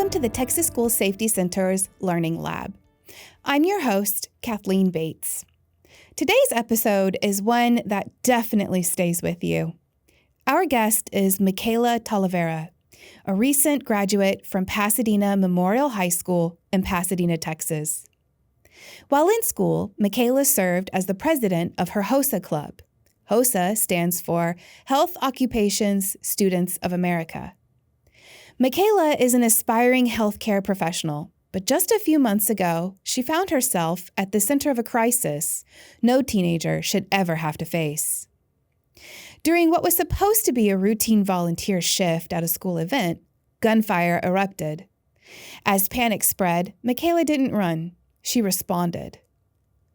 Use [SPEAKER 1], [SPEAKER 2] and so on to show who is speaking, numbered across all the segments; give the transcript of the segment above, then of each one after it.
[SPEAKER 1] Welcome to the Texas School Safety Center's Learning Lab. I'm your host, Kathleen Bates. Today's episode is one that definitely stays with you. Our guest is Makaylla Talavera, a recent graduate from Pasadena Memorial High School in Pasadena, Texas. While in school, Makaylla served as the president of her HOSA club. HOSA stands for Health Occupations Students of America. Makaylla is an aspiring healthcare professional, but just a few months ago, she found herself at the center of a crisis no teenager should ever have to face. During what was supposed to be a routine volunteer shift at a school event, gunfire erupted. As panic spread, Makaylla didn't run. She responded.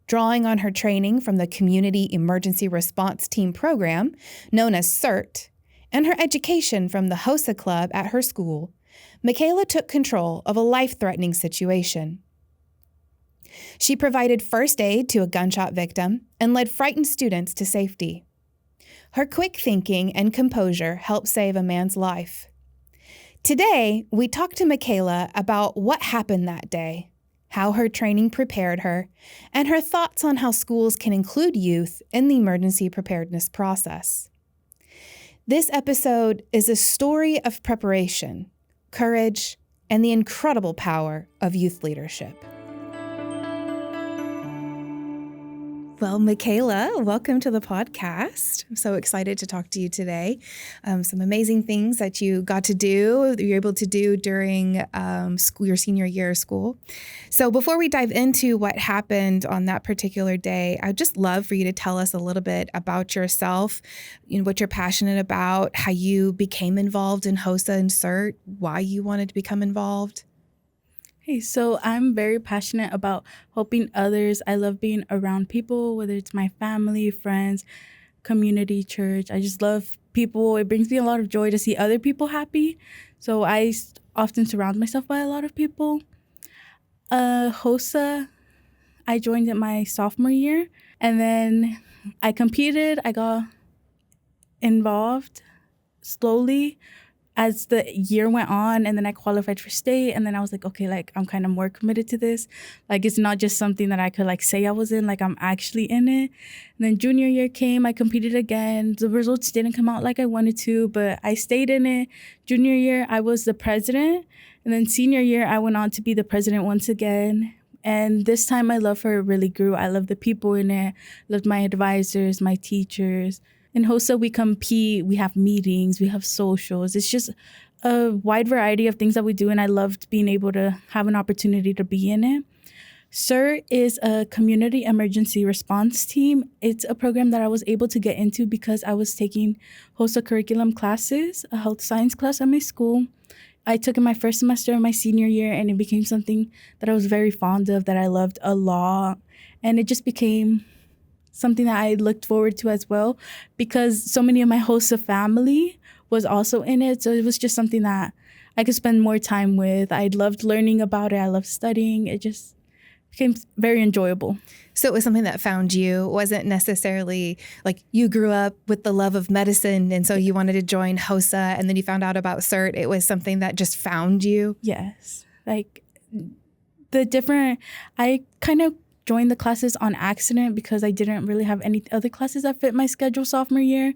[SPEAKER 1] Drawing on her training from the Community Emergency Response Team program, known as CERT, and her education from the HOSA club at her school, Makaylla took control of a life-threatening situation. She provided first aid to a gunshot victim and led frightened students to safety. Her quick thinking and composure helped save a man's life. Today, we talk to Makaylla about what happened that day, how her training prepared her, and her thoughts on how schools can include youth in the emergency preparedness process. This episode is a story of preparation, courage, and the incredible power of youth leadership. Well, Makaylla, welcome to the podcast. I'm so excited to talk to you today. Some amazing things that you got to do, that you're able to do during your senior year of school. So before we dive into what happened on that particular day, I'd just love for you to tell us a little bit about yourself, what you're passionate about, how you became involved in HOSA and CERT, why you wanted to become involved.
[SPEAKER 2] Hey, so I'm very passionate about helping others. I love being around people, whether it's my family, friends, community, church. I just love people. It brings me a lot of joy to see other people happy. So I often surround myself by a lot of people. HOSA, I joined it my sophomore year, and then I competed. I got involved slowly as the year went on, and then I qualified for state, and then I was like, okay, I'm kind of more committed to this. It's not just something that I could say I was in, I'm actually in it. And then junior year came, I competed again. The results didn't come out like I wanted to, but I stayed in it. Junior year, I was the president, and then senior year, I went on to be the president once again. And this time, my love for it really grew. I love the people in it, loved my advisors, my teachers. In HOSA, we compete, we have meetings, we have socials. It's just a wide variety of things that we do, and I loved being able to have an opportunity to be in it. CERT is a community emergency response team. It's a program that I was able to get into because I was taking HOSA curriculum classes, a health science class at my school. I took it my first semester of my senior year, and it became something that I was very fond of, that I loved a lot. And it just became something that I looked forward to as well, because so many of my HOSA family was also in it. So it was just something that I could spend more time with. I loved learning about it. I loved studying. It just became very enjoyable.
[SPEAKER 1] So it was something that found you. It wasn't necessarily you grew up with the love of medicine, and so you wanted to join HOSA, and then you found out about CERT. It was something that just found you?
[SPEAKER 2] Yes. I kind of joined the classes on accident because I didn't really have any other classes that fit my schedule sophomore year.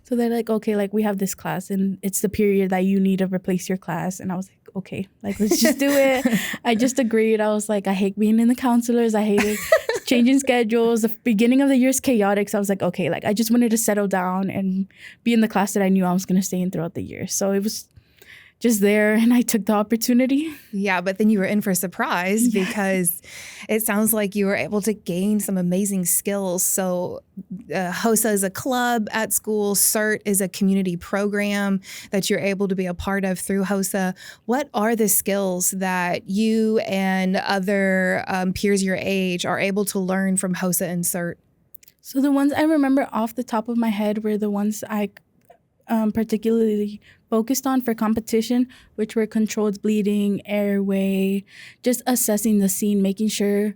[SPEAKER 2] So they're okay, we have this class, and it's the period that you need to replace your class. And I was like, okay, let's just do it. I just agreed. I was like, I hate being in the counselors. I hated changing schedules. The beginning of the year is chaotic. So I was like, okay, I just wanted to settle down and be in the class that I knew I was going to stay in throughout the year. So it was just there, and I took the opportunity.
[SPEAKER 1] Yeah, but then you were in for a surprise because it sounds like you were able to gain some amazing skills. So HOSA is a club at school. CERT is a community program that you're able to be a part of through HOSA. What are the skills that you and other peers your age are able to learn from HOSA and CERT?
[SPEAKER 2] So the ones I remember off the top of my head were the ones I particularly focused on for competition, which were controlled bleeding, airway, just assessing the scene, making sure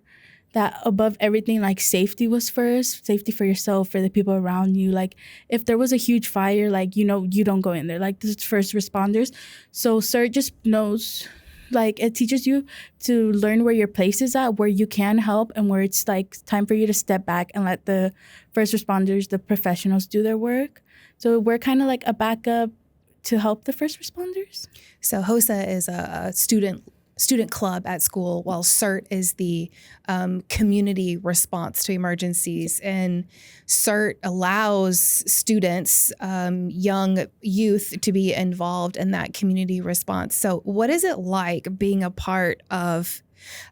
[SPEAKER 2] that above everything, safety was first, safety for yourself, for the people around you. If there was a huge fire, you don't go in there. This is first responders. So CERT just knows like it teaches you to learn where your place is at, where you can help, and where it's like time for you to step back and let the first responders, the professionals, do their work. So we're kind of like a backup to help the first responders.
[SPEAKER 1] So HOSA is a student club at school, while CERT is the community response to emergencies. And CERT allows students, young youth, to be involved in that community response. So what is it like being a part of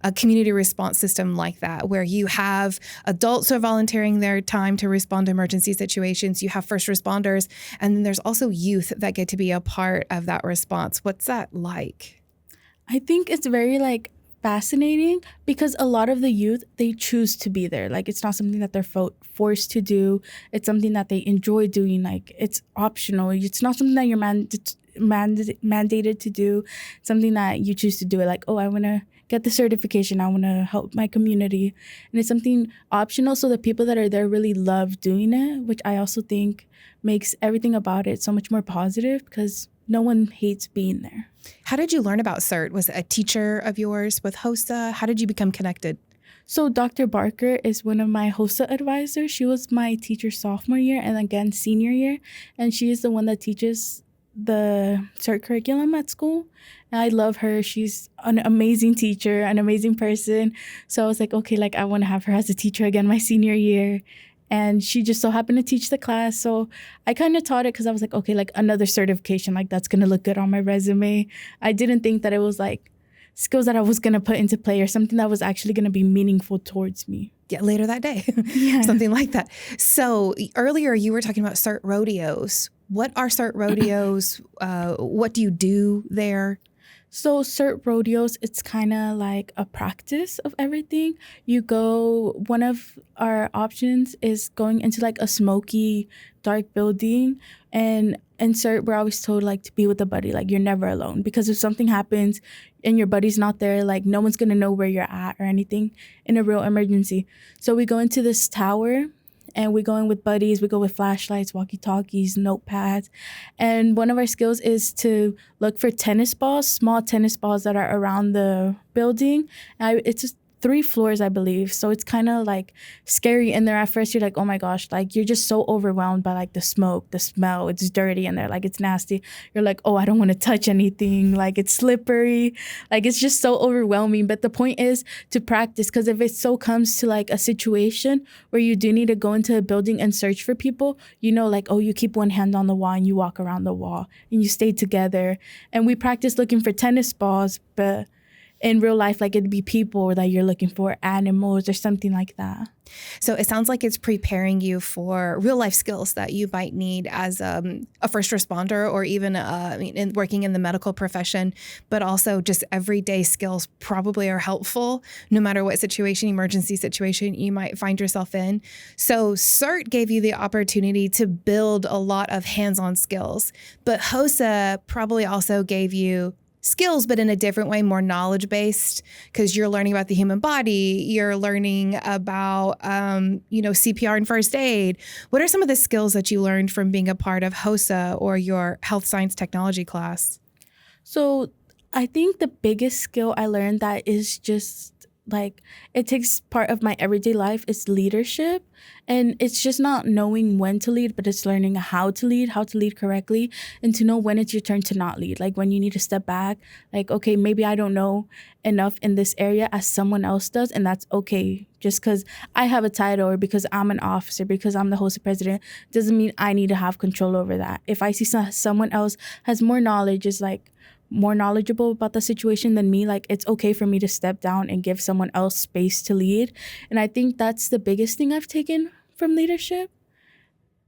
[SPEAKER 1] a community response system like that, where you have adults who are volunteering their time to respond to emergency situations, you have first responders, and then there's also youth that get to be a part of that response? What's that like?
[SPEAKER 2] I think it's very like fascinating because a lot of the youth, they choose to be there. Like it's not something that they're forced to do. It's something that they enjoy doing. Like it's optional. It's not something that you're mandated to do. It's something that you choose to do it. Like, oh, I want to get the certification. I want to help my community. And it's something optional. So the people that are there really love doing it, which I also think makes everything about it so much more positive because no one hates being there.
[SPEAKER 1] How did you learn about CERT? Was it a teacher of yours with HOSA? How did you become connected?
[SPEAKER 2] So Dr. Barker is one of my HOSA advisors. She was my teacher sophomore year and again senior year. And she is the one that teaches the CERT curriculum at school. And I love her. She's an amazing teacher, an amazing person. So I was like, okay, like I want to have her as a teacher again my senior year. And she just so happened to teach the class. So I kind of taught it because I was like, okay, like another certification, like that's going to look good on my resume. I didn't think that it was like skills that I was going to put into play or something that was actually going to be meaningful towards me.
[SPEAKER 1] Yeah, later that day,
[SPEAKER 2] Yeah.
[SPEAKER 1] Something like that. So earlier you were talking about CERT rodeos. What are CERT rodeos? What do you do there?
[SPEAKER 2] So CERT rodeos, it's kind of like a practice of everything. You go, one of our options is going into like a smoky, dark building. And in CERT, we're always told like to be with a buddy, like you're never alone. Because if something happens and your buddy's not there, like no one's going to know where you're at or anything in a real emergency. So we go into this tower. And we go in with buddies. We go with flashlights, walkie-talkies, notepads. And one of our skills is to look for tennis balls, small tennis balls that are around the building. It's just 3 floors, I believe. So it's kind of like scary in there. At first, you're like, oh my gosh, like you're just so overwhelmed by like the smoke, the smell. It's dirty in there. Like it's nasty. You're like, oh, I don't want to touch anything. Like it's slippery. Like it's just so overwhelming. But the point is to practice, because if it so comes to like a situation where you do need to go into a building and search for people, you know, like, oh, you keep one hand on the wall and you walk around the wall and you stay together. And we practice looking for tennis balls, but in real life, like it'd be people that you're looking for, animals or something like that.
[SPEAKER 1] So it sounds like it's preparing you for real life skills that you might need as a first responder or even working in the medical profession, but also just everyday skills probably are helpful no matter what emergency situation you might find yourself in. So CERT gave you the opportunity to build a lot of hands-on skills, but HOSA probably also gave you skills, but in a different way, more knowledge-based, because you're learning about the human body, you're learning about, CPR and first aid. What are some of the skills that you learned from being a part of HOSA or your health science technology class?
[SPEAKER 2] So I think the biggest skill I learned that is just like it takes part of my everyday life is leadership. And it's just not knowing when to lead, but it's learning how to lead correctly, and to know when it's your turn to not lead. Like when you need to step back, like, okay, maybe I don't know enough in this area as someone else does. And that's okay. Just because I have a title or because I'm an officer, because I'm the HOSA president, doesn't mean I need to have control over that. If I see someone else has more knowledge, is like more knowledgeable about the situation than me, like it's okay for me to step down and give someone else space to lead. And I think that's the biggest thing I've taken from leadership,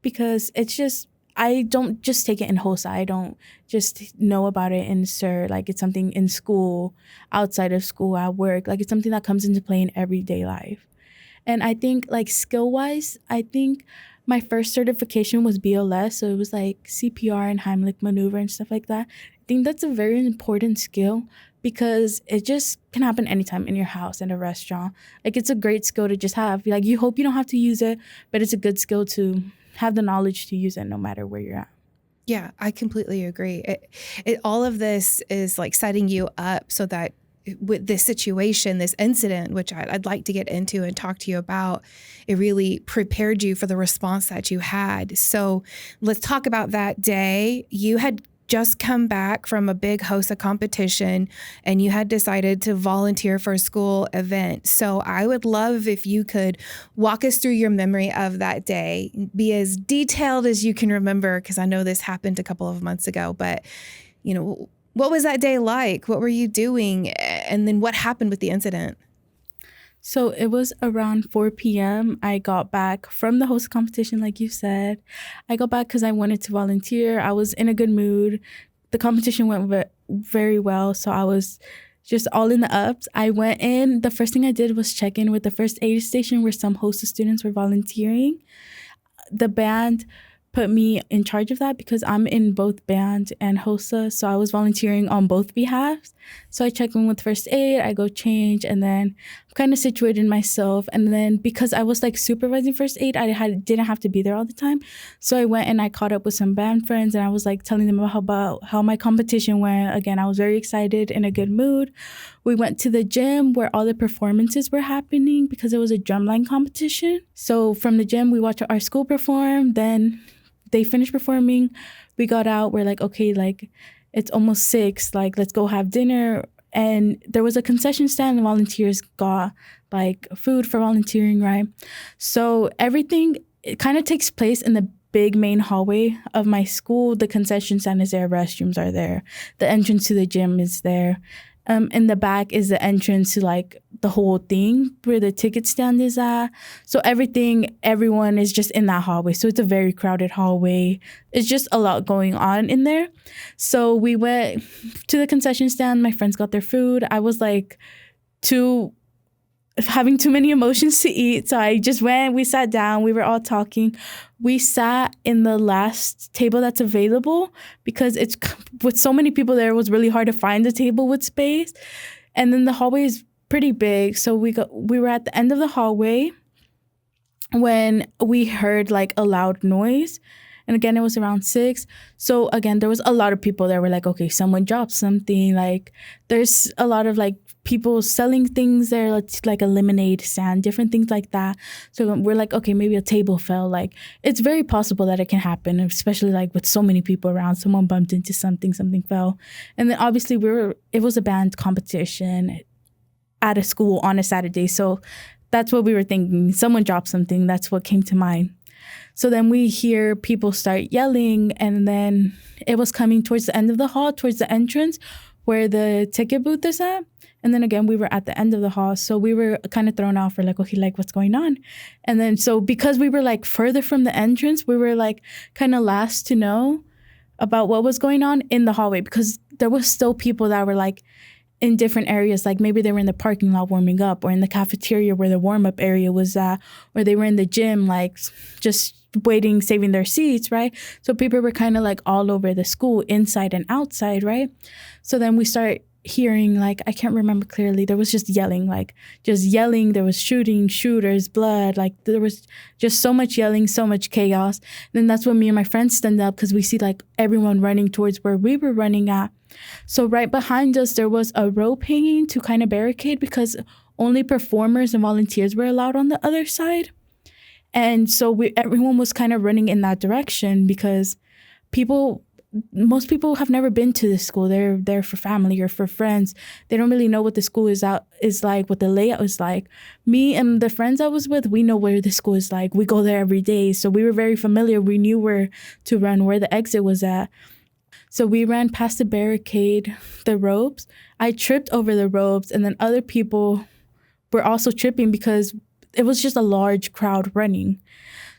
[SPEAKER 2] because it's just, I don't just take it in HOSA. I don't just know about it in CERT. Like it's something in school, outside of school, at work. Like it's something that comes into play in everyday life. And I think like skill-wise, I think my first certification was BLS. So it was like CPR and Heimlich maneuver and stuff like that. I think that's a very important skill because it just can happen anytime in your house, in a restaurant. Like it's a great skill to just have. Like you hope you don't have to use it, but it's a good skill to have the knowledge to use it no matter where you're at.
[SPEAKER 1] Yeah, I completely agree. All of this is like setting you up so that with this situation, this incident, which I'd like to get into and talk to you about, it really prepared you for the response that you had. So let's talk about that day. You had just come back from a big HOSA competition and you had decided to volunteer for a school event. So I would love if you could walk us through your memory of that day, be as detailed as you can remember, because I know this happened a couple of months ago, but what was that day like? What were you doing? And then what happened with the incident?
[SPEAKER 2] So it was around 4 p.m. I got back from the host competition, like you said. I got back because I wanted to volunteer. I was in a good mood. The competition went very well, so I was just all in the ups. I went in. The first thing I did was check in with the first aid station where some HOSA students were volunteering. The band put me in charge of that because I'm in both band and HOSA, so I was volunteering on both behalves. So I check in with first aid, I go change, and then I'm kind of situated myself. And then because I was like supervising first aid, didn't have to be there all the time. So I went and I caught up with some band friends, and I was like telling them about how my competition went. Again, I was very excited, in a good mood. We went to the gym where all the performances were happening because it was a drumline competition. So from the gym, we watched our school perform. Then they finished performing. We got out. We're like, okay, like it's almost 6. Like, let's go have dinner. And there was a concession stand. The volunteers got like food for volunteering, right? So everything, it kind of takes place in the big main hallway of my school. The concession stand is there. Restrooms are there. The entrance to the gym is there. In the back is the entrance to like the whole thing where the ticket stand is at. So everyone is just in that hallway. So it's a very crowded hallway. It's just a lot going on in there. So we went to the concession stand. My friends got their food. I was like having too many emotions to eat. So I just went, we sat down, we were all talking. We sat in the last table that's available because it's with so many people there, it was really hard to find a table with space. And then the hallway is pretty big. So we were at the end of the hallway when we heard like a loud noise. And again, it was around 6. So again, there was a lot of people there. We're like, okay, someone dropped something. Like there's a lot of like people selling things there, like a lemonade stand, different things like that. So we're like, okay, maybe a table fell. Like it's very possible that it can happen, especially like with so many people around. Someone bumped into something fell. And then obviously it was a band competition at a school on a Saturday. So that's what we were thinking. Someone dropped something. That's what came to mind. So then we hear people start yelling, and then it was coming towards the end of the hall, towards the entrance where the ticket booth is at. And then again, we were at the end of the hall. So we were kind of thrown off. We're like, okay, like what's going on? And then so because we were like further from the entrance, we were like kind of last to know about what was going on in the hallway, because there was still people that were like in different areas. Like maybe they were in the parking lot warming up, or in the cafeteria where the warm-up area was at, or they were in the gym, like just waiting, saving their seats, right? So people were kind of like all over the school, inside and outside, right? So then we start hearing, like, I can't remember clearly, there was just yelling. There was shooting, shooters, blood, like there was just so much yelling, so much chaos. Then that's when me and my friends stand up, because we see like everyone running towards where we were running at. So right behind us, there was a rope hanging to kind of barricade, because only performers and volunteers were allowed on the other side. And so everyone was kind of running in that direction, because most people have never been to the school. They're there for family or for friends. They don't really know what the school is like, what the layout is like. Me and the friends I was with, we know where the school is like. We go there every day. So we were very familiar. We knew where to run, where the exit was at. So we ran past the barricade, the ropes. I tripped over the ropes, and then other people were also tripping because it was just a large crowd running.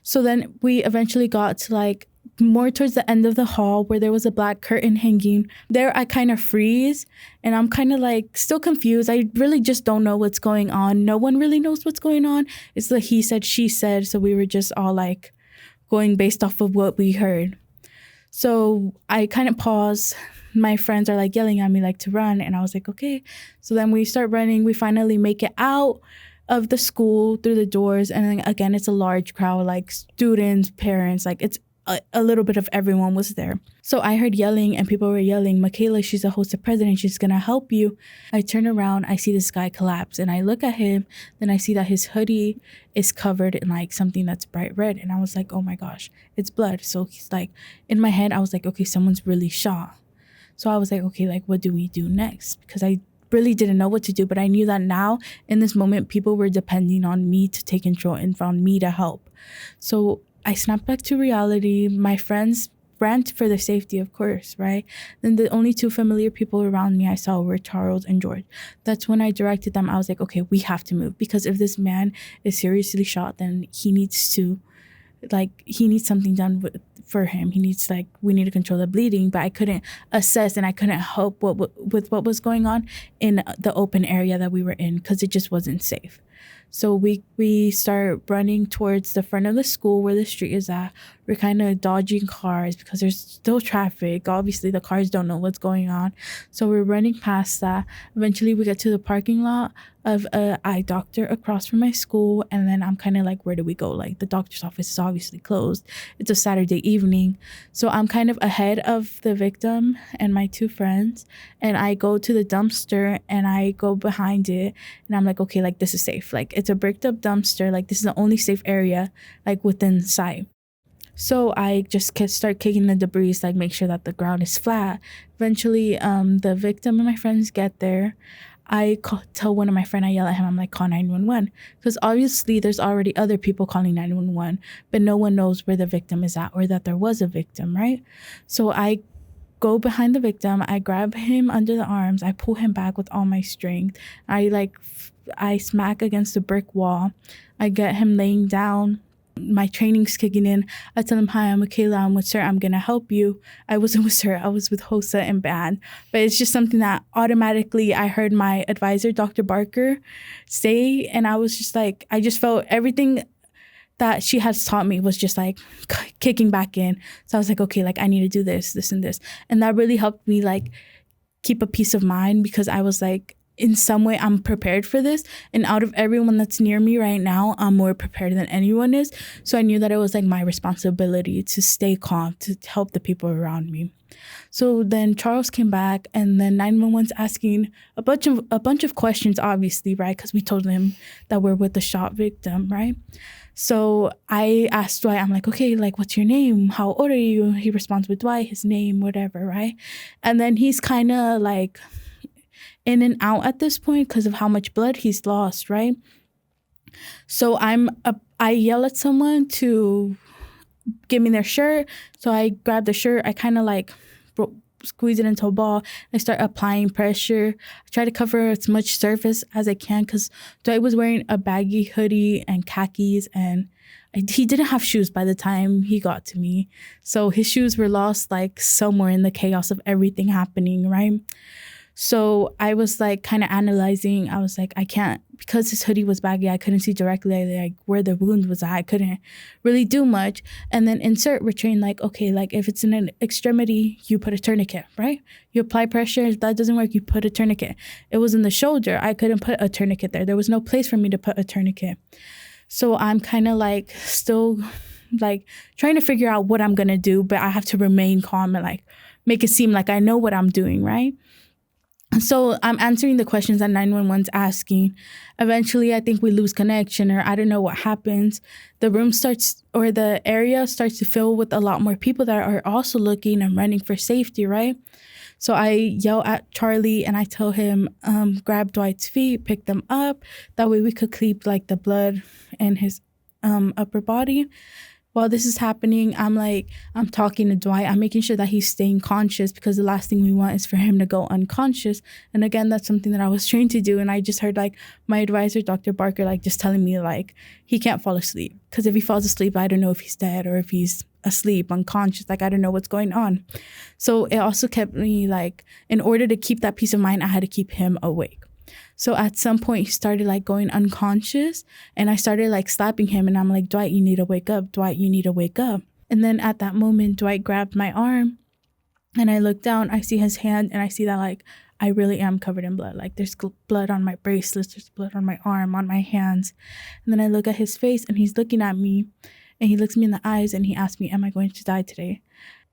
[SPEAKER 2] So then we eventually got to like more towards the end of the hall where there was a black curtain hanging. There I kind of freeze, and I'm kind of like still confused. I really just don't know what's going on. No one really knows what's going on. It's the he said, she said. So we were just all like going based off of what we heard. So I kind of pause. My friends are like yelling at me like to run, and I was like, okay. So then we start running. We finally make it out of the school through the doors, and then again it's a large crowd, like students, parents, like it's a little bit of everyone was there. So I heard yelling, and people were yelling, Makaylla, she's a host of president. She's going to help you. I turn around. I see this guy collapse, and I look at him. Then I see that his hoodie is covered in like something that's bright red. And I was like, oh my gosh, it's blood. So he's like, in my head, I was like, okay, someone's really shot. So I was like, okay, like, what do we do next? Because I really didn't know what to do, but I knew that now in this moment, people were depending on me to take control and on me to help. So I snapped back to reality. My friends ran for their safety, of course, right? Then the only two familiar people around me I saw were Charles and George. That's when I directed them. I was like, okay, we have to move, because if this man is seriously shot, then he needs something done for him. We need to control the bleeding, but I couldn't assess and I couldn't help with what was going on in the open area that we were in, because it just wasn't safe. So we start running towards the front of the school where the street is at. We're kind of dodging cars because there's still traffic. Obviously, the cars don't know what's going on. So we're running past that. Eventually, we get to the parking lot of a eye doctor across from my school. And then I'm kind of like, where do we go? Like, the doctor's office is obviously closed. It's a Saturday evening. So I'm kind of ahead of the victim and my two friends. And I go to the dumpster and I go behind it. And I'm like, okay, like, this is safe. Like, it's a bricked up dumpster. Like, this is the only safe area, like, within sight. So I just start kicking the debris, like, make sure that the ground is flat. Eventually, the victim and my friends get there. I tell one of my friends, I yell at him, I'm like, call 911. Because obviously there's already other people calling 911, but no one knows where the victim is at or that there was a victim, right? So I go behind the victim. I grab him under the arms. I pull him back with all my strength. I smack against the brick wall. I get him laying down. My training's kicking in. I tell him, hi, I'm Makaylla. I'm with CERT. I'm going to help you. I wasn't with CERT. I was with HOSA and BAN. But it's just something that automatically I heard my advisor, Dr. Barker, say. And I was just like, I just felt everything that she has taught me was just like kicking back in. So I was like, okay, like, I need to do this, this, and this. And that really helped me like keep a peace of mind, because I was like, in some way, I'm prepared for this. And out of everyone that's near me right now, I'm more prepared than anyone is. So I knew that it was like my responsibility to stay calm, to help the people around me. So then Charles came back, and then 911's asking a bunch of questions, obviously, right? Because we told him that we're with the shot victim, right? So I asked Dwight, I'm like, okay, like, what's your name? How old are you? He responds with Dwight, his name, whatever, right? And then he's kind of like in and out at this point because of how much blood he's lost, right? So I yell at someone to give me their shirt. So I grab the shirt. I kind of like squeeze it into a ball. I start applying pressure. I try to cover as much surface as I can, because Dwight was wearing a baggy hoodie and khakis, and he didn't have shoes by the time he got to me. So his shoes were lost like somewhere in the chaos of everything happening, right? So I was like kind of analyzing. I was like, I can't, because his hoodie was baggy, I couldn't see directly like where the wound was at. I couldn't really do much. And then in CERT, we're trained like, okay, like if it's in an extremity, you put a tourniquet, right? You apply pressure. If that doesn't work, you put a tourniquet. It was in the shoulder. I couldn't put a tourniquet there. There was no place for me to put a tourniquet. So I'm kind of like still like trying to figure out what I'm going to do, but I have to remain calm and like make it seem like I know what I'm doing, right? So I'm answering the questions that 911's asking. Eventually, I think we lose connection, or I don't know what happens. The room starts, or the area starts to fill with a lot more people that are also looking and running for safety, right? So I yell at Charlie and I tell him, grab Dwight's feet, pick them up. That way we could keep like the blood in his upper body. While this is happening, I'm talking to Dwight. I'm making sure that he's staying conscious, because the last thing we want is for him to go unconscious. And again, that's something that I was trained to do. And I just heard like my advisor, Dr. Barker, like just telling me like he can't fall asleep, because if he falls asleep, I don't know if he's dead or if he's asleep, unconscious. Like I don't know what's going on. So it also kept me like, in order to keep that peace of mind, I had to keep him awake. So at some point he started like going unconscious, and I started like slapping him, and I'm like, Dwight, you need to wake up. Dwight, you need to wake up. And then at that moment, Dwight grabbed my arm, and I look down, I see his hand, and I see that like I really am covered in blood. Like there's blood on my bracelets, there's blood on my arm, on my hands. And then I look at his face, and he's looking at me, And he looks me in the eyes and he asked me, am I going to die today?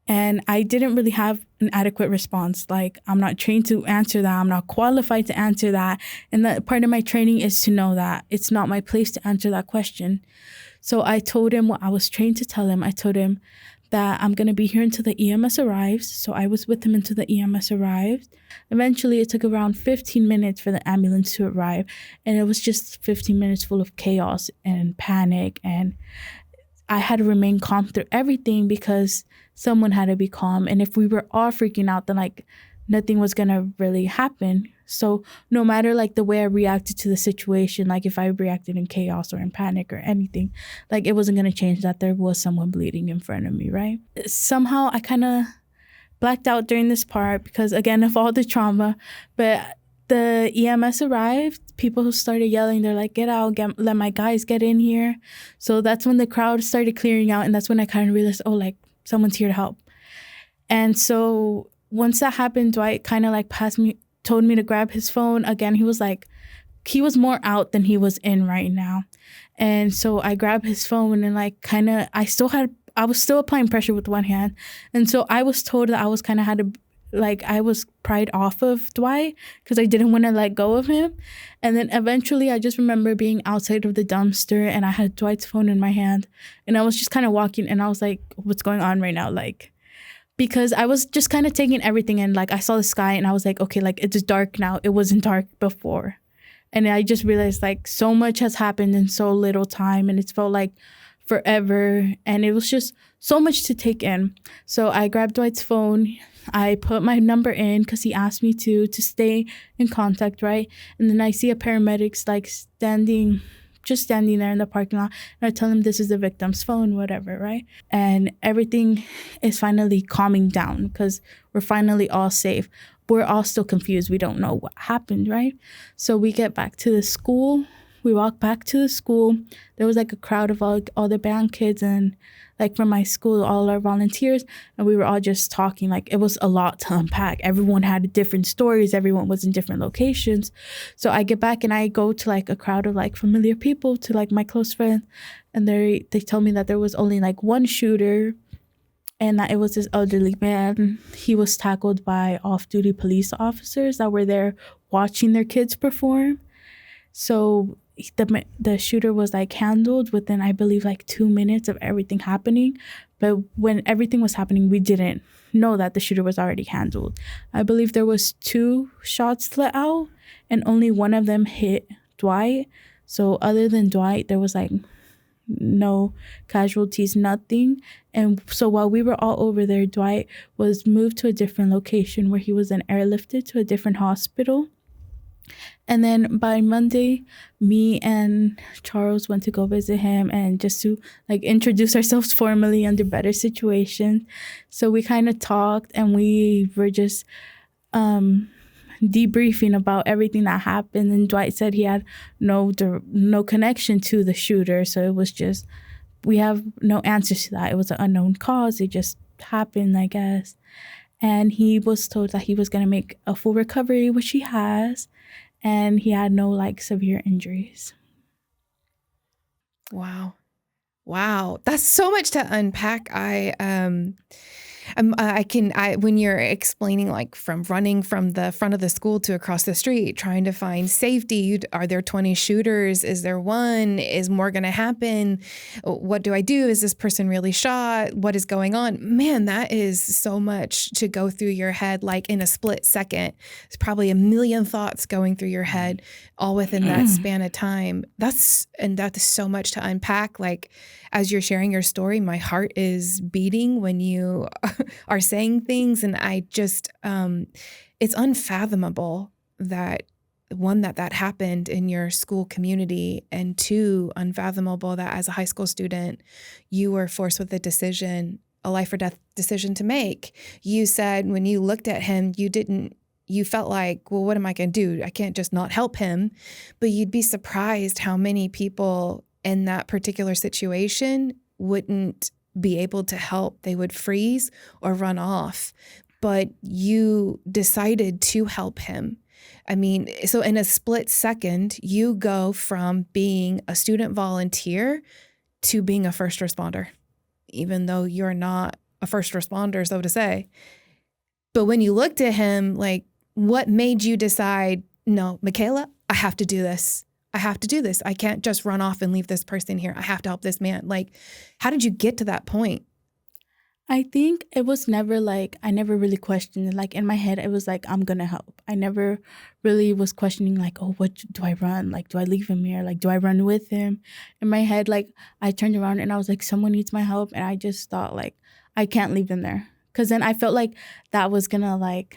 [SPEAKER 2] And I didn't really have an adequate response. Like, I'm not trained to answer that. I'm not qualified to answer that. And that part of my training is to know that it's not my place to answer that question. So I told him what I was trained to tell him. I told him that I'm going to be here until the EMS arrives. So I was with him until the EMS arrived. Eventually, it took around 15 minutes for the ambulance to arrive. And it was just 15 minutes full of chaos and panic. And I had to remain calm through everything because someone had to be calm. And if we were all freaking out, then like nothing was going to really happen. So no matter like the way I reacted to the situation, like if I reacted in chaos or in panic or anything, like it wasn't going to change that there was someone bleeding in front of me, right? Somehow I kind of blacked out during this part because, again, of all the trauma. But the EMS arrived, people started yelling. They're like, get out, let my guys get in here. So that's when the crowd started clearing out. And that's when I kind of realized, oh, like someone's here to help. And so once that happened, Dwight kind of like told me to grab his phone. Again, he was more out than he was in right now. And so I grabbed his phone and like kind of, I was still applying pressure with one hand. And so I was told that I was kind of I was pried off of Dwight because I didn't want to let go of him. And then eventually I just remember being outside of the dumpster and I had Dwight's phone in my hand and I was just kind of walking and I was like, what's going on right now? Like, because I was just kind of taking everything in. Like I saw the sky and I was like, okay, like it's dark now. It wasn't dark before. And I just realized like so much has happened in so little time and it's felt like forever. And it was just so much to take in. So I grabbed Dwight's phone. I put my number in because he asked me to stay in contact, right? And then I see a paramedics like standing there in the parking lot. And I tell him this is the victim's phone, whatever, right? And everything is finally calming down because we're finally all safe. We're all still confused. We don't know what happened, right? So we get back to the school. We walk back to the school. There was like a crowd of all the band kids and like from my school, all our volunteers, and we were all just talking. Like it was a lot to unpack. Everyone had different stories. Everyone was in different locations. So I get back and I go to like a crowd of like familiar people, to like my close friends, and they tell me that there was only like one shooter and that it was this elderly man. He was tackled by off-duty police officers that were there watching their kids perform. So the shooter was like handled within, I believe, like 2 minutes of everything happening. But when everything was happening, we didn't know that the shooter was already handled. I believe there was 2 shots let out and only one of them hit Dwight. So other than Dwight, there was like no casualties, nothing. And so while we were all over there, Dwight was moved to a different location where he was then airlifted to a different hospital. And then by Monday, me and Charles went to go visit him and just to like introduce ourselves formally under better situations. So we kind of talked and we were just debriefing about everything that happened. And Dwight said he had no connection to the shooter. So it was just, we have no answers to that. It was an unknown cause. It just happened, I guess. And he was told that he was going to make a full recovery, which he has. And he had no like severe injuries.
[SPEAKER 1] Wow. That's so much to unpack. When you're explaining like from running from the front of the school to across the street, trying to find safety, are there 20 shooters? Is there one? Is more going to happen? What do I do? Is this person really shot? What is going on? Man, that is so much to go through your head, like in a split second. There's probably a million thoughts going through your head all within that span of time. That's so much to unpack. Like as you're sharing your story, my heart is beating when you are saying things. And I just, it's unfathomable that one, that happened in your school community, and 2, unfathomable that as a high school student, you were forced with a life or death decision to make. You said when you looked at him, you felt like, well, what am I going to do? I can't just not help him. But you'd be surprised how many people in that particular situation wouldn't be able to help. They would freeze or run off. But you decided to help him. I mean, so in a split second, you go from being a student volunteer to being a first responder, even though you're not a first responder, so to say. But when you looked at him, like, what made you decide, no, Makaylla, I have to do this. I have to do this. I can't just run off and leave this person here. I have to help this man. Like, how did you get to that point?
[SPEAKER 2] I think it was never like, I never really questioned it. Like in my head, it was like, I'm going to help. I never really was questioning like, oh, what do I run? Like, do I leave him here? Like, do I run with him? In my head, like I turned around and I was like, someone needs my help. And I just thought like, I can't leave them there. Cause then I felt like that was going to like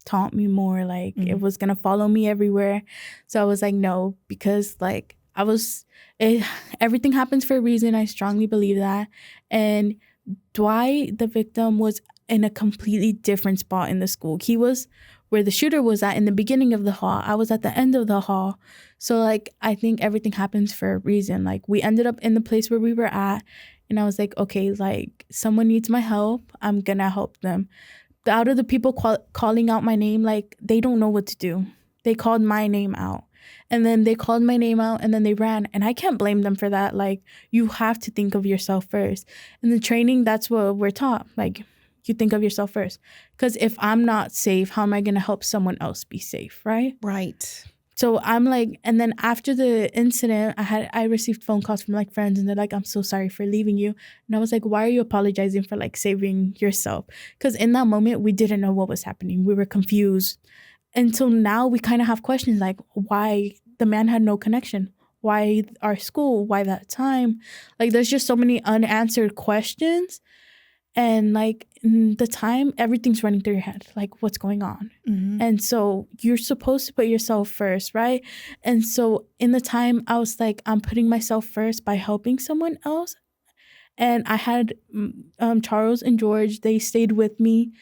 [SPEAKER 2] taunt me more. Like it was going to follow me everywhere. So I was like, no, because like everything happens for a reason. I strongly believe that. And Dwight, the victim, was in a completely different spot in the school. He was where the shooter was at in the beginning of the hall. I was at the end of the hall. So, like, I think everything happens for a reason. Like, we ended up in the place where we were at, and I was like, okay, like, someone needs my help. I'm going to help them. Out of the people calling out my name, like, they don't know what to do. They called my name out. And then they called my name out and then they ran. And I can't blame them for that. Like, you have to think of yourself first. In the training, that's what we're taught. Like, you think of yourself first. Because if I'm not safe, how am I going to help someone else be safe, right?
[SPEAKER 1] Right.
[SPEAKER 2] So I'm like, and then after the incident, I received phone calls from like friends and they're like, I'm so sorry for leaving you. And I was like, why are you apologizing for like saving yourself? Because in that moment, we didn't know what was happening. We were confused. Until now, we kind of have questions like why the man had no connection, why our school, why that time. Like, there's just so many unanswered questions. And like in the time, everything's running through your head, like what's going on. Mm-hmm. And so you're supposed to put yourself first, right? And so in the time, I was like, I'm putting myself first by helping someone else. And I had Charles and George, they stayed with me.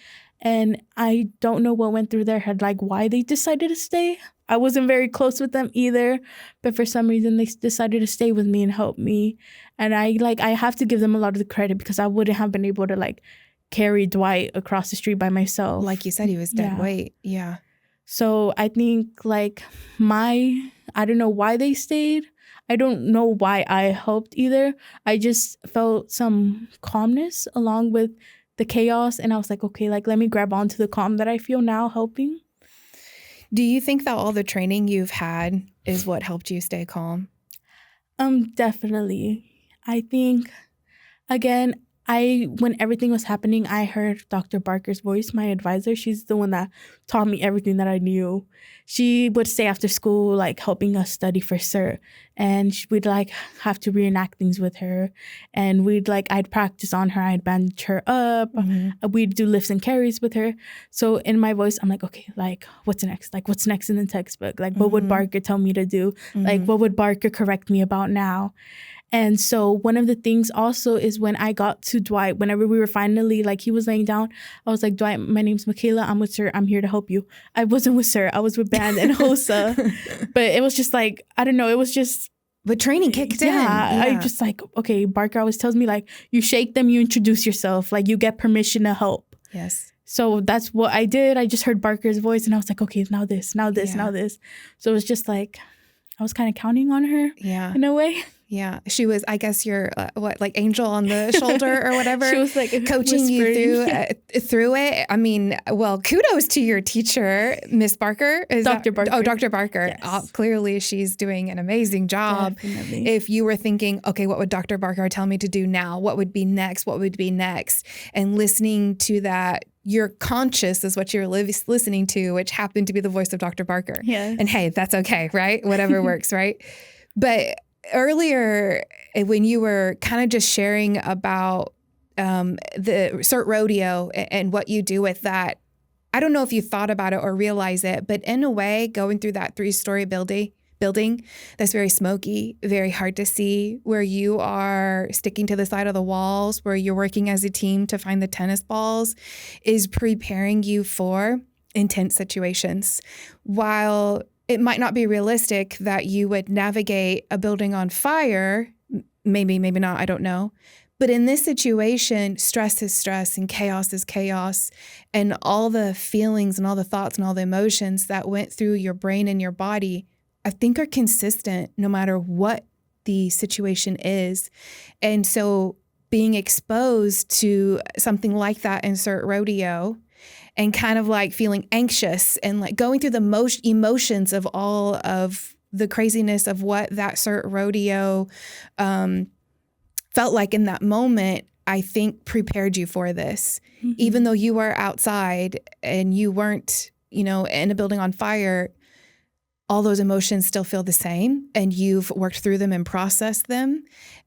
[SPEAKER 2] And I don't know what went through their head, like why they decided to stay. I wasn't very close with them either, but for some reason they decided to stay with me and help me. And I have to give them a lot of the credit because I wouldn't have been able to like carry Dwight across the street by myself.
[SPEAKER 1] Like you said, he was dead weight. Yeah.
[SPEAKER 2] So I think like I don't know why they stayed. I don't know why I helped either. I just felt some calmness along with the chaos. And I was like, okay, like, let me grab onto the calm that I feel now helping.
[SPEAKER 1] Do you think that all the training you've had is what helped you stay calm?
[SPEAKER 2] Definitely. I think, again, when everything was happening, I heard Dr. Barker's voice, my advisor. She's the one that taught me everything that I knew. She would stay after school, like helping us study for CERT. And we'd like have to reenact things with her. And I'd practice on her. I'd bandage her up. Mm-hmm. We'd do lifts and carries with her. So in my voice, I'm like, okay, like what's next? Like what's next in the textbook? Like what would Barker tell me to do? Mm-hmm. Like what would Barker correct me about now? And so one of the things also is when I got to Dwight, whenever we were finally, like he was laying down, I was like, Dwight, my name's Makaylla. I'm with CERT. I'm here to help you. I wasn't with CERT. I was with band and HOSA. But it was just like, I don't know. It was just.
[SPEAKER 1] But training kicked in.
[SPEAKER 2] Yeah. I just like, okay, Barker always tells me like, you shake them, you introduce yourself. Like you get permission to help.
[SPEAKER 1] Yes.
[SPEAKER 2] So that's what I did. I just heard Barker's voice and I was like, okay, now this. So it was just like, I was kind of counting on her in a way.
[SPEAKER 1] Yeah. She was, I guess, your, like angel on the shoulder or whatever.
[SPEAKER 2] She was like
[SPEAKER 1] coaching you through it. I mean, well, kudos to your teacher, Miss Barker.
[SPEAKER 2] Dr. Barker.
[SPEAKER 1] Oh, Dr. Barker.
[SPEAKER 2] Yes.
[SPEAKER 1] Clearly, she's doing an amazing job.
[SPEAKER 2] Definitely.
[SPEAKER 1] If you were thinking, okay, what would Dr. Barker tell me to do now? What would be next? What would be next? And listening to that, your conscious is what you're listening to, which happened to be the voice of Dr. Barker.
[SPEAKER 2] Yes.
[SPEAKER 1] And hey, that's okay, right? Whatever works, right? But earlier, when you were kind of just sharing about the CERT rodeo and what you do with that, I don't know if you thought about it or realize it, but in a way, going through that 3-story building that's very smoky, very hard to see, where you are sticking to the side of the walls, where you're working as a team to find the tennis balls, is preparing you for intense situations. While it might not be realistic that you would navigate a building on fire, maybe not, I don't know. But in this situation, stress is stress and chaos is chaos. And all the feelings and all the thoughts and all the emotions that went through your brain and your body, I think are consistent no matter what the situation is. And so being exposed to something like that in CERT rodeo and kind of like feeling anxious and like going through the emotions of all of the craziness of what that CERT rodeo felt like in that moment, I think prepared you for this. Mm-hmm. Even though you were outside and you weren't, in a building on fire, all those emotions still feel the same, and you've worked through them and processed them.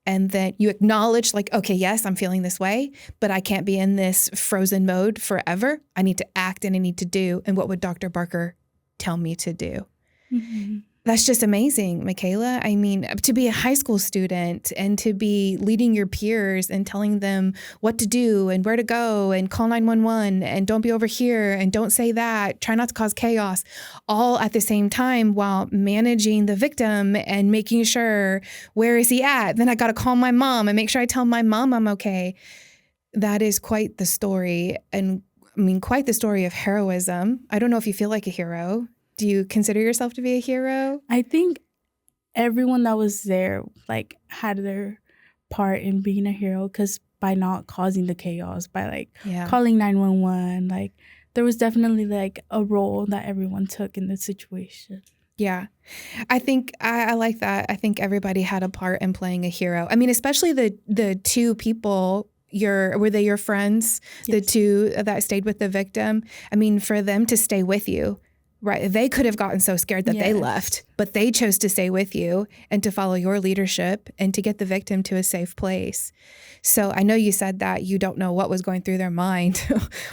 [SPEAKER 1] And then you acknowledge like, okay, yes, I'm feeling this way, but I can't be in this frozen mode forever. I need to act and I need to do. And what would Dr. Barker tell me to do? Mm-hmm. That's just amazing, Makaylla. I mean, to be a high school student and to be leading your peers and telling them what to do and where to go and call 911 and don't be over here and don't say that, try not to cause chaos, all at the same time while managing the victim and making sure, where is he at? Then I got to call my mom and make sure I tell my mom I'm okay. That is quite the story. And I mean, quite the story of heroism. I don't know if you feel like a hero. Do you consider yourself to be a hero?
[SPEAKER 2] I think everyone that was there like had their part in being a hero, because by not causing the chaos, by like calling 911, like there was definitely like a role that everyone took in the situation.
[SPEAKER 1] Yeah, I think I like that. I think everybody had a part in playing a hero. I mean, especially the two people. Were they your friends? Yes. The two that stayed with the victim. I mean, for them to stay with you. Right. They could have gotten so scared that they left, but they chose to stay with you and to follow your leadership and to get the victim to a safe place. So I know you said that you don't know what was going through their mind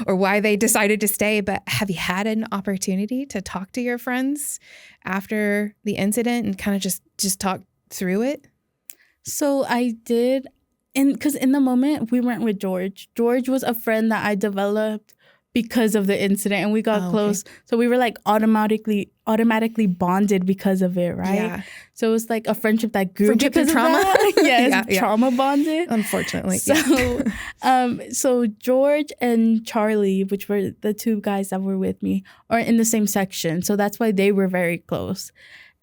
[SPEAKER 1] or why they decided to stay, but have you had an opportunity to talk to your friends after the incident and kind of just talk through it?
[SPEAKER 2] So I did, because in the moment we weren't with George. George was a friend that I developed because of the incident, and we got close. So we were like automatically bonded because of it, right? Yeah. So it was like a friendship that grew because of trauma. Yes, trauma bonded.
[SPEAKER 1] Unfortunately.
[SPEAKER 2] So, so George and Charlie, which were the two guys that were with me, are in the same section. So that's why they were very close.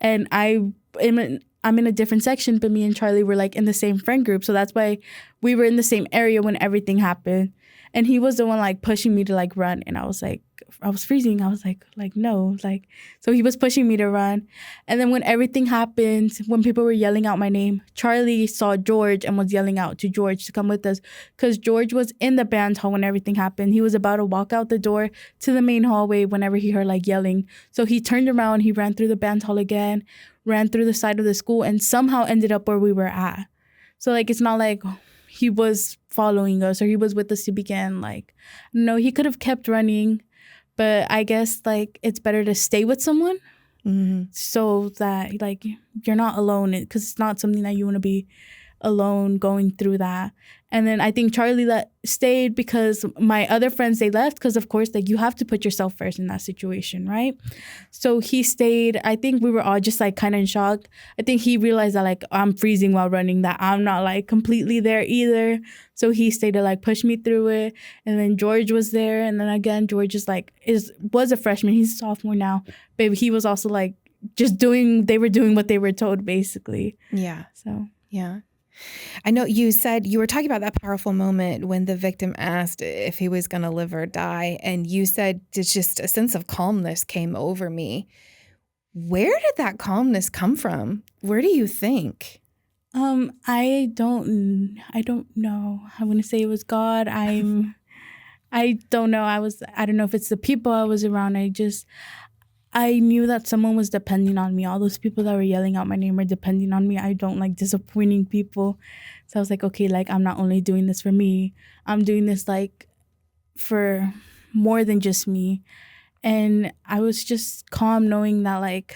[SPEAKER 2] And I'm in a different section, but me and Charlie were like in the same friend group. So that's why we were in the same area when everything happened. And he was the one like pushing me to like run. And I was freezing. I was like, no, like, so he was pushing me to run. And then when everything happened, when people were yelling out my name, Charlie saw George and was yelling out to George to come with us, because George was in the band hall when everything happened. He was about to walk out the door to the main hallway whenever he heard like yelling. So he turned around, he ran through the band hall again, ran through the side of the school, and somehow ended up where we were at. So like, it's not like he was following us or he was with us to begin. Like, no, he could have kept running, but I guess like it's better to stay with someone so that like you're not alone, because it's not something that you want to be alone going through that. And then I think Charlie stayed because my other friends, they left because, of course, like you have to put yourself first in that situation, right? So he stayed. I think we were all just like kind of in shock. I think he realized that like I'm freezing while running, that I'm not like completely there either. So he stayed to like push me through it. And then George was there. And then again, George was a freshman. He's a sophomore now. But he was also like they were doing what they were told, basically.
[SPEAKER 1] Yeah.
[SPEAKER 2] So,
[SPEAKER 1] yeah. I know you said you were talking about that powerful moment when the victim asked if he was going to live or die. And you said it's just a sense of calmness came over me. Where did that calmness come from? Where do you think?
[SPEAKER 2] I don't know. I want to say it was God. I don't know. I don't know if it's the people I was around. I knew that someone was depending on me. All those people that were yelling out my name were depending on me. I don't like disappointing people. So I was like, okay, like I'm not only doing this for me, I'm doing this like for more than just me. And I was just calm knowing that like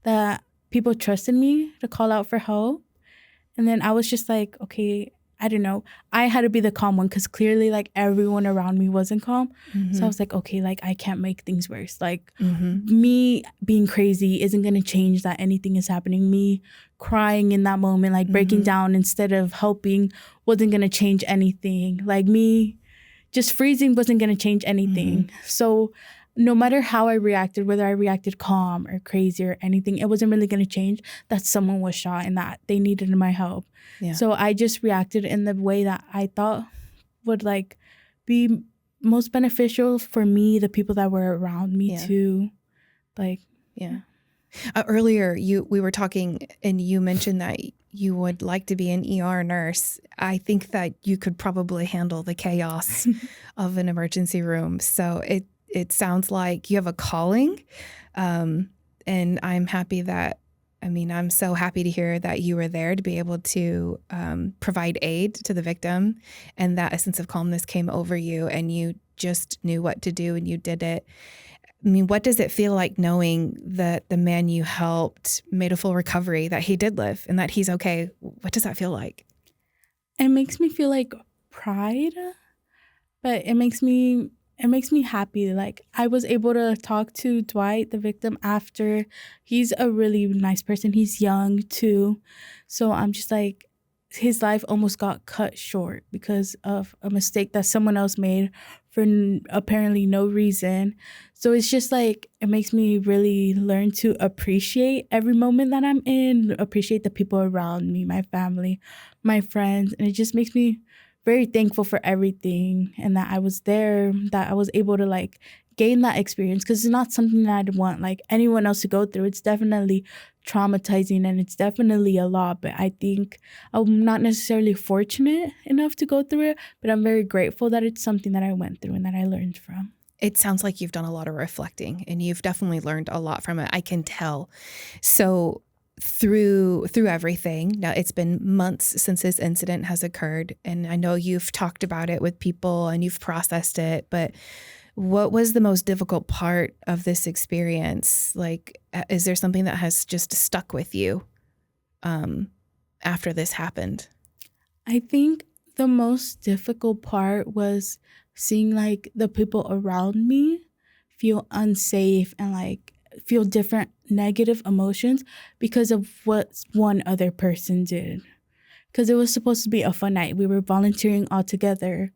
[SPEAKER 2] that people trusted me to call out for help. And then I was just like, okay, I don't know. I had to be the calm one because clearly like everyone around me wasn't calm. Mm-hmm. So I was like, okay, like I can't make things worse. Like me being crazy isn't going to change that anything is happening. Me crying in that moment, like breaking down instead of helping wasn't going to change anything. Like me just freezing wasn't going to change anything. So no matter how I reacted, whether I reacted calm or crazy or anything, it wasn't really going to change that someone was shot and that they needed my help.
[SPEAKER 1] Yeah.
[SPEAKER 2] So I just reacted in the way that I thought would like be most beneficial for me, the people that were around me too. Like,
[SPEAKER 1] yeah. Earlier, we were talking and you mentioned that you would like to be an ER nurse. I think that you could probably handle the chaos of an emergency room. So it sounds like you have a calling. And I'm happy that, I'm so happy to hear that you were there to be able to provide aid to the victim and that a sense of calmness came over you and you just knew what to do and you did it. What does it feel like knowing that the man you helped made a full recovery, that he did live and that he's okay? What does that feel like?
[SPEAKER 2] It makes me feel like pride, but it makes me happy. Like, I was able to talk to Dwight, the victim, after. He's a really nice person. He's young too. So I'm just like, his life almost got cut short because of a mistake that someone else made for apparently no reason. So it's just like, it makes me really learn to appreciate every moment that I'm in, appreciate the people around me, my family, my friends. And it just makes me very thankful for everything and that I was there, that I was able to like gain that experience, because it's not something that I'd want like anyone else to go through. It's definitely traumatizing and it's definitely a lot, but I think I'm not necessarily fortunate enough to go through it, but I'm very grateful that it's something that I went through and that I learned from.
[SPEAKER 1] It sounds like you've done a lot of reflecting and you've definitely learned a lot from it. I can tell. So through everything, now it's been months since this incident has occurred, and I know you've talked about it with people and you've processed it, but what was the most difficult part of this experience? Like, is there something that has just stuck with you after this happened?
[SPEAKER 2] I think the most difficult part was seeing like the people around me feel unsafe and like feel different negative emotions because of what one other person did. Because it was supposed to be a fun night. We were volunteering all together,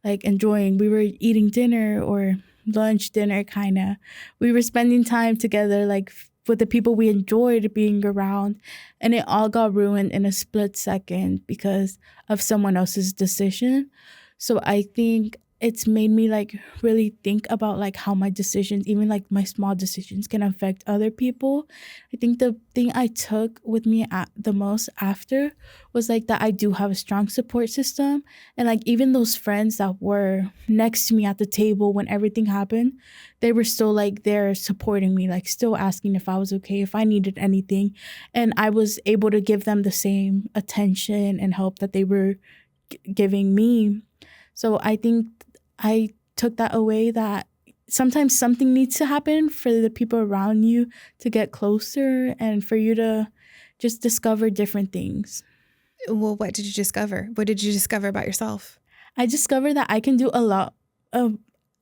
[SPEAKER 2] like enjoying. We were eating dinner or lunch, dinner kind of. We were spending time together, like with the people we enjoyed being around. And it all got ruined in a split second because of someone else's decision. So I think it's made me like really think about like how my decisions, even like my small decisions, can affect other people. I think the thing I took with me the most after was like that I do have a strong support system, and like even those friends that were next to me at the table when everything happened, they were still like there supporting me, like still asking if I was okay, if I needed anything, and I was able to give them the same attention and help that they were giving me. So I think I took that away, that sometimes something needs to happen for the people around you to get closer and for you to just discover different things.
[SPEAKER 1] Well, what did you discover? What did you discover about yourself?
[SPEAKER 2] I discovered that I can do a lot of,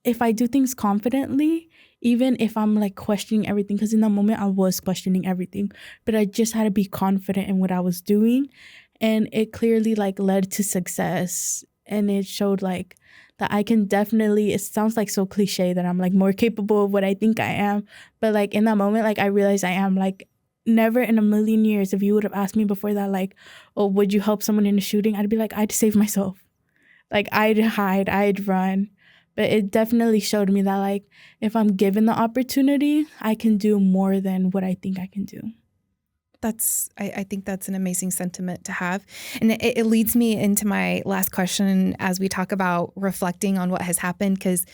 [SPEAKER 2] if I do things confidently, even if I'm like questioning everything, because in that moment I was questioning everything, but I just had to be confident in what I was doing. And it clearly like led to success. And it showed like that I can definitely, it sounds like so cliche that I'm like more capable of what I think I am. But like in that moment, like I realized I am. Like never in a million years, if you would have asked me before that, like, oh, would you help someone in a shooting? I'd be like, I'd save myself. Like I'd hide, I'd run. But it definitely showed me that like if I'm given the opportunity, I can do more than what I think I can do.
[SPEAKER 1] I think that's an amazing sentiment to have. And it leads me into my last question as we talk about reflecting on what has happened, because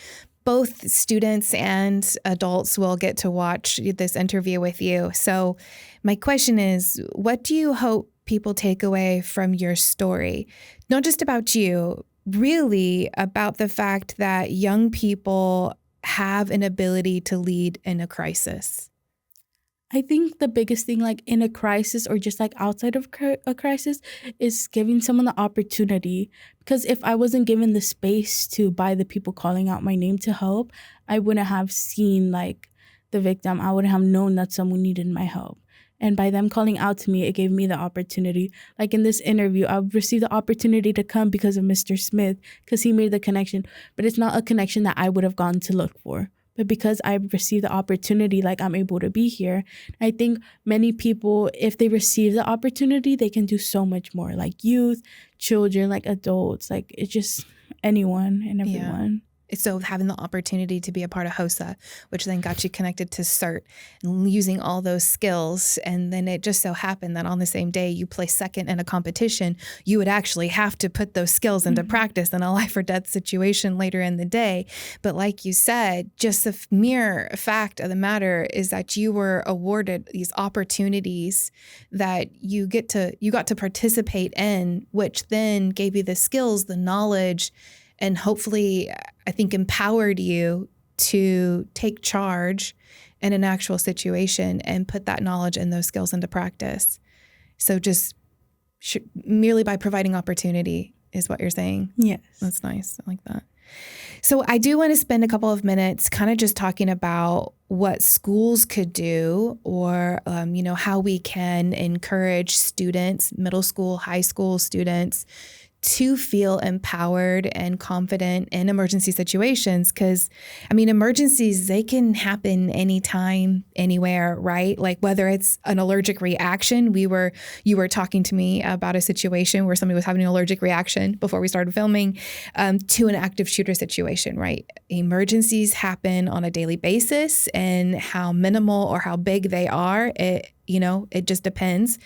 [SPEAKER 1] both students and adults will get to watch this interview with you. So my question is, what do you hope people take away from your story? Not just about you, really about the fact that young people have an ability to lead in a crisis.
[SPEAKER 2] I think the biggest thing, like in a crisis or just like outside of a crisis, is giving someone the opportunity. Because if I wasn't given the space to, by the people calling out my name to help, I wouldn't have seen like the victim. I wouldn't have known that someone needed my help. And by them calling out to me, it gave me the opportunity. Like in this interview, I received the opportunity to come because of Mr. Smith, because he made the connection. But it's not a connection that I would have gone to look for. but because I received the opportunity, like I'm able to be here. I think many people, if they receive the opportunity, they can do so much more, like youth, children, like adults, like it's just anyone and everyone.
[SPEAKER 1] So having the opportunity to be a part of HOSA, which then got you connected to CERT and using all those skills. And then it just so happened that on the same day you placed second in a competition, you would actually have to put those skills into practice in a life or death situation later in the day. But like you said, just the mere fact of the matter is that you were awarded these opportunities that you got to participate in, which then gave you the skills, the knowledge, and hopefully, I think, empowered you to take charge in an actual situation and put that knowledge and those skills into practice. So just merely by providing opportunity is what you're saying?
[SPEAKER 2] Yes.
[SPEAKER 1] That's nice. I like that. So I do want to spend a couple of minutes kind of just talking about what schools could do, or, how we can encourage students, middle school, high school students, to feel empowered and confident in emergency situations. Because, emergencies, they can happen anytime, anywhere, right? Like whether it's an allergic reaction. You were talking to me about a situation where somebody was having an allergic reaction before we started filming, to an active shooter situation, right? Emergencies happen on a daily basis, and how minimal or how big they are, it just depends.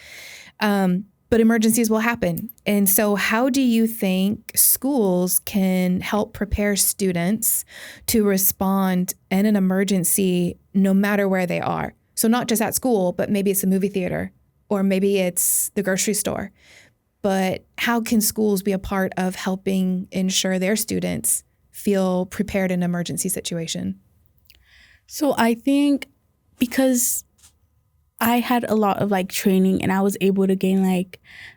[SPEAKER 1] But emergencies will happen. And so how do you think schools can help prepare students to respond in an emergency no matter where they are? So not just at school, but maybe it's a movie theater, or maybe it's the grocery store. But how can schools be a part of helping ensure their students feel prepared in an emergency situation?
[SPEAKER 2] So I think because I had a lot of training, and I was able to gain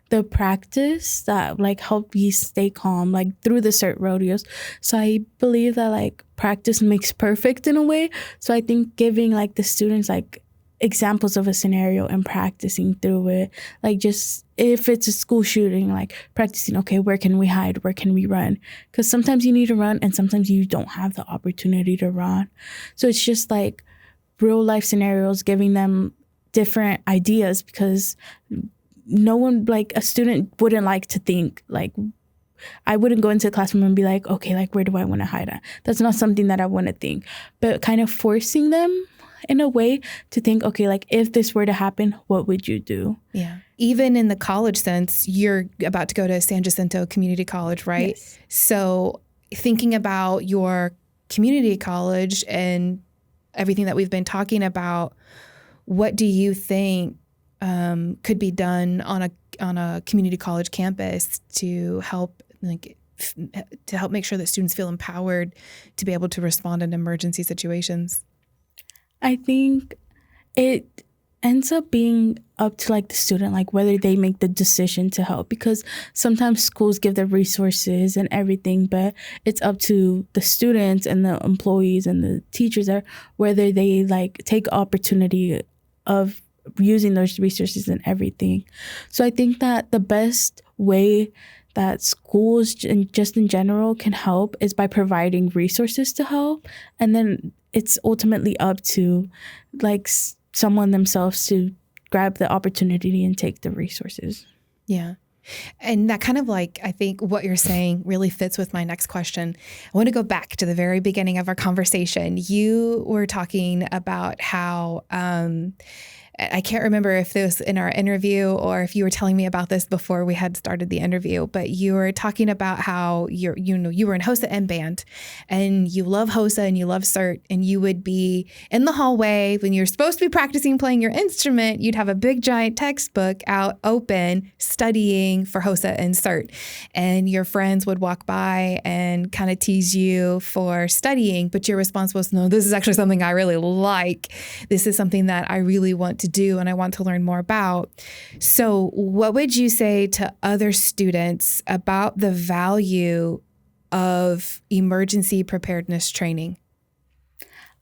[SPEAKER 2] the practice that helped me stay calm through the CERT rodeos. So I believe that practice makes perfect in a way. So I think giving the students examples of a scenario and practicing through it, just if it's a school shooting, practicing, okay, where can we hide? Where can we run? Because sometimes you need to run and sometimes you don't have the opportunity to run. So it's just real life scenarios, giving them different ideas, because no one, a student wouldn't like to think, I wouldn't go into the classroom and be okay, where do I want to hide at? That's not something that I want to think, but kind of forcing them in a way to think, okay, if this were to happen, what would you do?
[SPEAKER 1] Yeah. Even in the college sense, you're about to go to San Jacinto Community College, right?
[SPEAKER 2] Yes.
[SPEAKER 1] So thinking about your community college and everything that we've been talking about, what do you think could be done on a community college campus to help make sure that students feel empowered to be able to respond in emergency situations?
[SPEAKER 2] I think it ends up being up to the student, whether they make the decision to help, because sometimes schools give the resources and everything, but it's up to the students and the employees and the teachers there, whether they take opportunity of using those resources and everything. So I think that the best way that schools just in general can help is by providing resources to help. And then it's ultimately up to someone themselves to grab the opportunity and take the resources.
[SPEAKER 1] Yeah. And that kind of I think what you're saying really fits with my next question. I want to go back to the very beginning of our conversation. You were talking about how, I can't remember if this was in our interview or if you were telling me about this before we had started the interview, but you were talking about how you were in HOSA and band, and you love HOSA and you love CERT, and you would be in the hallway when you're supposed to be practicing playing your instrument. You'd have a big giant textbook out open studying for HOSA and CERT, and your friends would walk by and kind of tease you for studying, but your response was, no, this is actually something I really like. This is something that I really want to do and I want to learn more about. So what would you say to other students about the value of emergency preparedness training?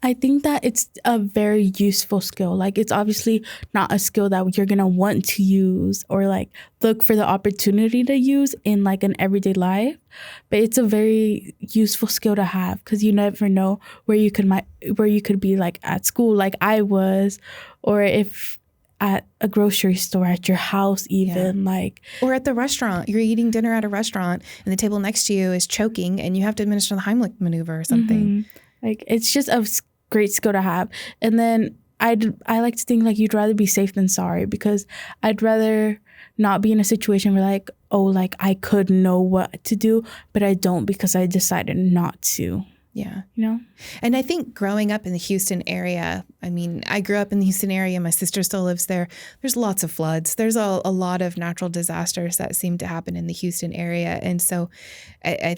[SPEAKER 2] I think that it's a very useful skill. Like, it's obviously not a skill that you're going to want to use or like look for the opportunity to use in like an everyday life. But it's a very useful skill to have because you never know where you could be like at school, like I was, or if at a grocery store, at your house even, like.
[SPEAKER 1] Or at the restaurant. You're eating dinner at a restaurant and the table next to you is choking and you have to administer the Heimlich maneuver or something.
[SPEAKER 2] Like, it's just a great skill to have. And then I like to think like you'd rather be safe than sorry, because I'd rather not be in a situation where like, oh, like I could know what to do, but I don't because I decided not to.
[SPEAKER 1] Yeah.
[SPEAKER 2] You know?
[SPEAKER 1] And I think growing up in the Houston area, I mean, I grew up in the Houston area. My sister still lives there. There's lots of floods. There's a lot of natural disasters that seem to happen in the Houston area. And so I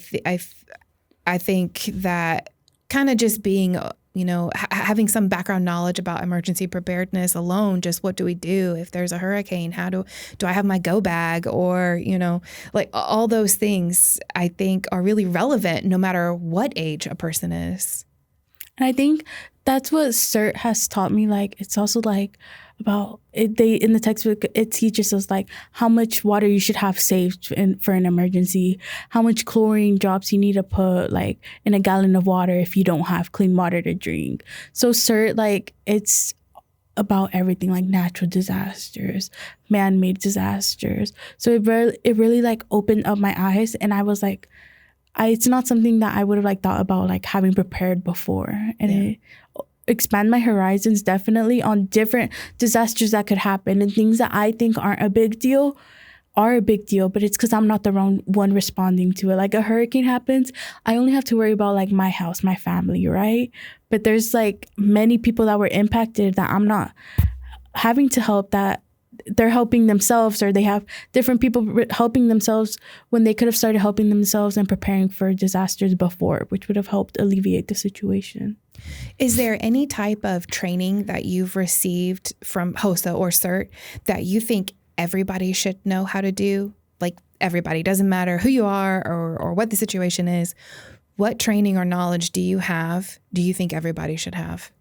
[SPEAKER 1] think that kind of just being, you know, having some background knowledge about emergency preparedness alone, just what do we do if there's a hurricane? How do I have my go bag? Or, you know, like all those things I think are really relevant no matter what age a person is.
[SPEAKER 2] And I think that's what CERT has taught me. Like, it's also like about it, in the textbook, it teaches us like how much water you should have saved for an emergency, how much chlorine drops you need to put like in a gallon of water if you don't have clean water to drink. So CERT, like, it's about everything, like natural disasters, man-made disasters. So it really like opened up my eyes, and I was like, it's not something that I would have like thought about like having prepared before, and it expand my horizons definitely on different disasters that could happen, and things that I think aren't a big deal are a big deal, but it's because I'm not the wrong one responding to it. Like, a hurricane happens, I only have to worry about like my house, my family, right? But there's like many people that were impacted that I'm not having to help, that they're helping themselves, or they have different people helping themselves when they could have started helping themselves and preparing for disasters before, which would have helped alleviate the situation.
[SPEAKER 1] Is there any type of training that you've received from HOSA or CERT that you think everybody should know how to do? Like, everybody, doesn't matter who you are or what the situation is. What training or knowledge do you think everybody should have?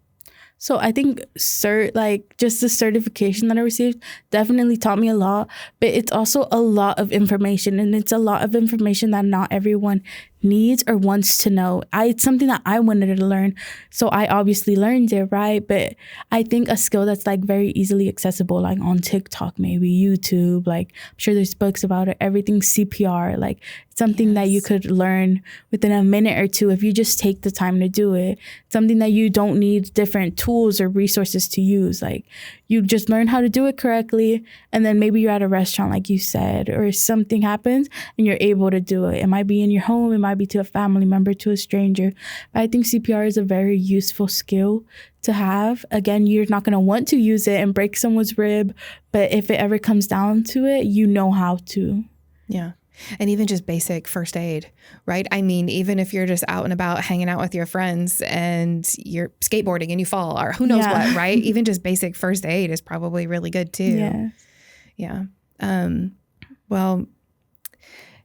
[SPEAKER 2] So I think CERT, like just the certification that I received, definitely taught me a lot, but it's also a lot of information, and it's a lot of information that not everyone needs or wants to know. It's something that I wanted to learn, so I obviously learned it, right? But I think a skill that's like very easily accessible, like on TikTok, maybe YouTube, like I'm sure there's books about it, everything CPR, like it's something that you could learn within a minute or two if you just take the time to do it. It's something that you don't need different tools or resources to use. Like, you just learn how to do it correctly, and then maybe you're at a restaurant, like you said, or something happens and you're able to do it. It might be in your home, it might be to a family member, to a stranger. But I think CPR is a very useful skill to have. Again, you're not going to want to use it and break someone's rib, but if it ever comes down to it, you know how to.
[SPEAKER 1] Yeah. And even just basic first aid, right? I mean, even if you're just out and about hanging out with your friends and you're skateboarding and you fall, or who knows what, right? Even just basic first aid is probably really good too. Yeah. Well,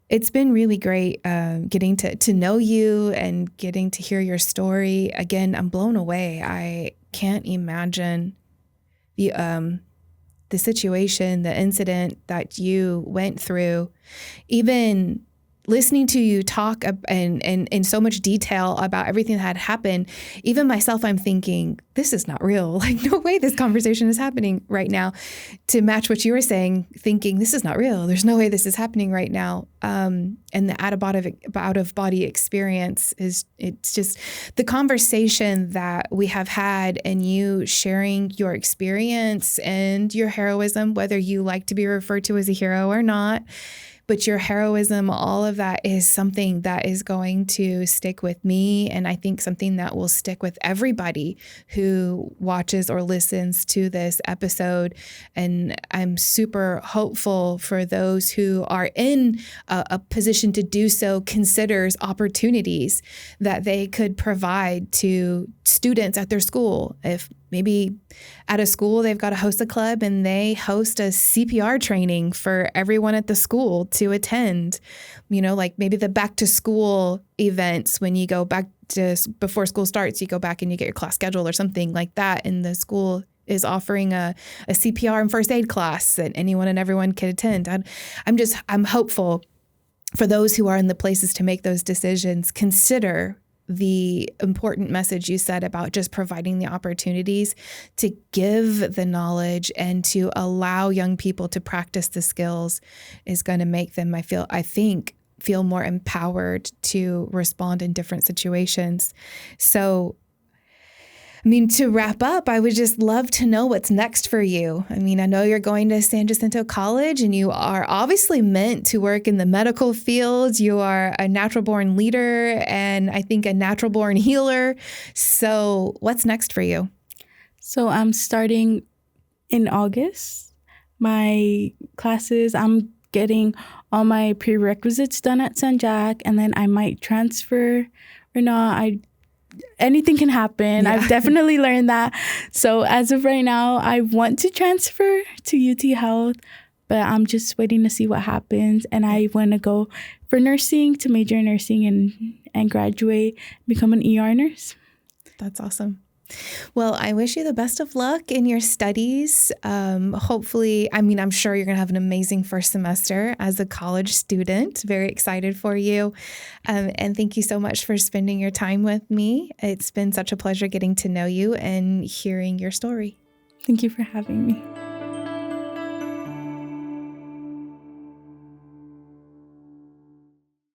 [SPEAKER 1] it's been really great getting to know you and getting to hear your story. Again, I'm blown away. I can't imagine the situation, the incident that you went through, even listening to you talk and in so much detail about everything that had happened. Even myself, I'm thinking, this is not real. Like, no way this conversation is happening right now. To match what you were saying, thinking, this is not real. There's no way this is happening right now. And the out of body experience it's just the conversation that we have had, and you sharing your experience and your heroism, whether you like to be referred to as a hero or not. But your heroism, all of that is something that is going to stick with me, and I think something that will stick with everybody who watches or listens to this episode. And I'm super hopeful for those who are in a position to do so, considers opportunities that they could provide to students at their school. If maybe at a school, they've got a HOSA club and they host a CPR training for everyone at the school to attend. Like maybe the back to school events when you go back to before school starts, you go back and you get your class schedule or something like that. And the school is offering a CPR and first aid class that anyone and everyone can attend. I'm hopeful for those who are in the places to make those decisions. Consider the important message you said about just providing the opportunities to give the knowledge and to allow young people to practice the skills is going to make them, I think, feel more empowered to respond in different situations. So, to wrap up, I would just love to know what's next for you. I know you're going to San Jacinto College and you are obviously meant to work in the medical field. You are a natural-born leader and I think a natural-born healer. So what's next for you?
[SPEAKER 2] So I'm starting in August. My classes, I'm getting all my prerequisites done at San Jac, and then I might transfer or not. Anything can happen. Yeah. I've definitely learned that. So as of right now, I want to transfer to UT Health, but I'm just waiting to see what happens. And I want to go for nursing, to major in nursing and graduate, become an ER nurse.
[SPEAKER 1] That's awesome. Well, I wish you the best of luck in your studies. Hopefully, I'm sure you're going to have an amazing first semester as a college student. Very excited for you. And thank you so much for spending your time with me. It's been such a pleasure getting to know you and hearing your story.
[SPEAKER 2] Thank you for having me.